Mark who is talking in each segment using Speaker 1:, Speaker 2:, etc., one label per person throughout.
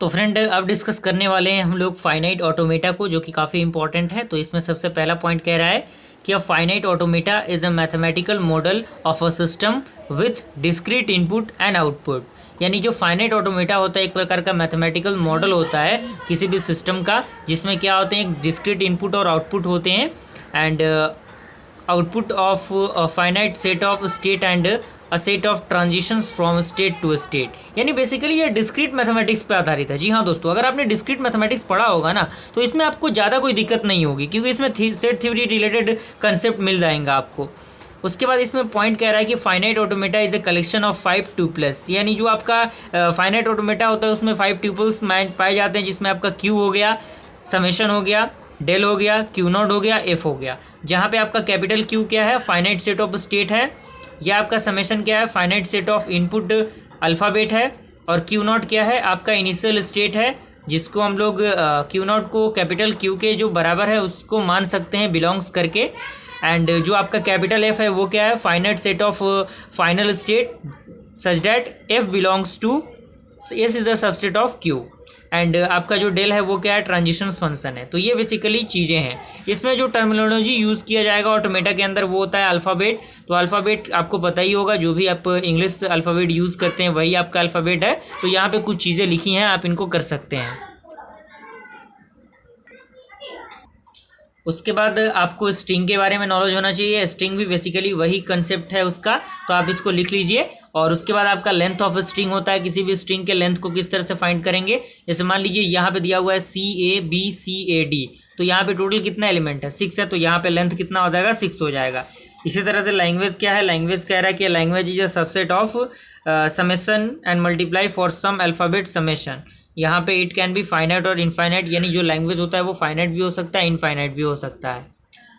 Speaker 1: तो फ्रेंड अब डिस्कस करने वाले हैं हम लोग फाइनाइट ऑटोमेटा को, जो कि काफ़ी इंपॉर्टेंट है। तो इसमें सबसे पहला पॉइंट कह रहा है कि a finite automata is a mathematical model of a system with discrete input and output. यानी जो फाइनाइट ऑटोमेटा होता है एक प्रकार का मैथमेटिकल मॉडल होता है किसी भी सिस्टम का, जिसमें क्या होते हैं, एक डिस्क्रीट इनपुट और आउटपुट होते हैं and output of finite set of state and a set of transitions from state to state. यानी बेसिकली ये डिस्क्रीट मैथमेटिक्स पे आधारित है। जी हाँ दोस्तों, अगर आपने डिस्क्रीट मैथमेटिक्स पढ़ा होगा ना तो इसमें आपको ज़्यादा कोई दिक्कत नहीं होगी, क्योंकि इसमें सेट थ्योरी रिलेटेड कंसेप्ट मिल जाएगा आपको। उसके बाद इसमें पॉइंट कह रहा है कि finite automata is a collection of 5 tuples. यानी जो आपका फाइनाइट ऑटोमेटा होता है उसमें 5 ट्यूपल्स पाए जाते हैं, जिसमें आपका क्यू हो गया, समेशन हो गया, डेल हो गया, क्यू नॉट हो गया, एफ हो गया। जहाँ पे आपका कैपिटल क्यू क्या है, फाइनाइट सेट ऑफ स्टेट है, या आपका समेशन क्या है, finite set of input alphabet है, और क्यू नॉट क्या है, आपका इनिशियल स्टेट है, जिसको हम लोग क्यू नॉट को कैपिटल क्यू के जो बराबर है उसको मान सकते हैं बिलोंग्स करके। एंड जो आपका कैपिटल एफ है वो क्या है, finite set of final state such that F belongs to S is the subset of Q. And आपका जो डेल है वो क्या है, ट्रांजिशन फंक्शन है। तो ये बेसिकली चीज़ें हैं। इसमें जो टर्मिनोलॉजी यूज़ किया जाएगा ऑटोमेटा के अंदर वो होता है अल्फ़ाबेट। तो अल्फ़ाबेट आपको पता ही होगा, जो भी आप इंग्लिश अल्फ़ाबेट यूज़ करते हैं वही आपका अल्फ़ाबेट है। तो यहाँ पे कुछ चीज़ें लिखी हैं, आप इनको कर सकते हैं। उसके बाद आपको स्ट्रिंग के बारे में नॉलेज होना चाहिए। स्ट्रिंग भी बेसिकली वही कंसेप्ट है उसका, तो आप इसको लिख लीजिए। और उसके बाद आपका लेंथ ऑफ स्ट्रिंग होता है, किसी भी स्ट्रिंग के लेंथ को किस तरह से फाइंड करेंगे। जैसे मान लीजिए यहाँ पे दिया हुआ है CABCAD, तो यहाँ पे टोटल कितना एलिमेंट है, 6 है, तो यहाँ पे लेंथ कितना हो जाएगा, 6 हो जाएगा। इसी तरह से लैंग्वेज क्या है, लैंग्वेज कह रहा है कि language is a subset of summation and multiply for some alphabet summation. यहाँ पे इट कैन बी फाइनाइट और इनफाइनाइट, यानी जो लैंग्वेज होता है वो फाइनाइट भी हो सकता है, इनफाइनाइट भी हो सकता है।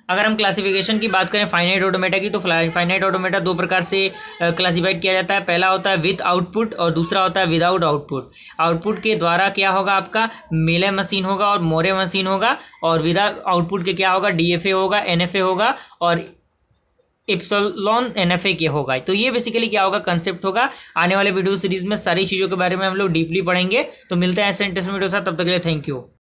Speaker 1: अगर हम क्लासिफिकेशन की बात करें फाइनाइट ऑटोमेटा की, तो फाइनाइट ऑटोमेटा दो प्रकार से क्लासीफाइड किया जाता है। पहला होता है विद आउटपुट और दूसरा होता है विदाउट आउटपुट। आउटपुट के द्वारा क्या होगा, आपका मेले मशीन होगा और मोरे मशीन होगा, और विदाउट आउटपुट के क्या होगा, DFA होगा, NFA होगा और इप्सिलॉन NFA के होगा। तो ये बेसिकली क्या होगा, कंसेप्ट होगा। आने वाले वीडियो सीरीज में सारी चीज़ों के बारे में हम लोग डीपली पढ़ेंगे। तो मिलते हैं ऐसे इंटरेस्टिंग वीडियो के साथ, तब तक के लिए थैंक यू।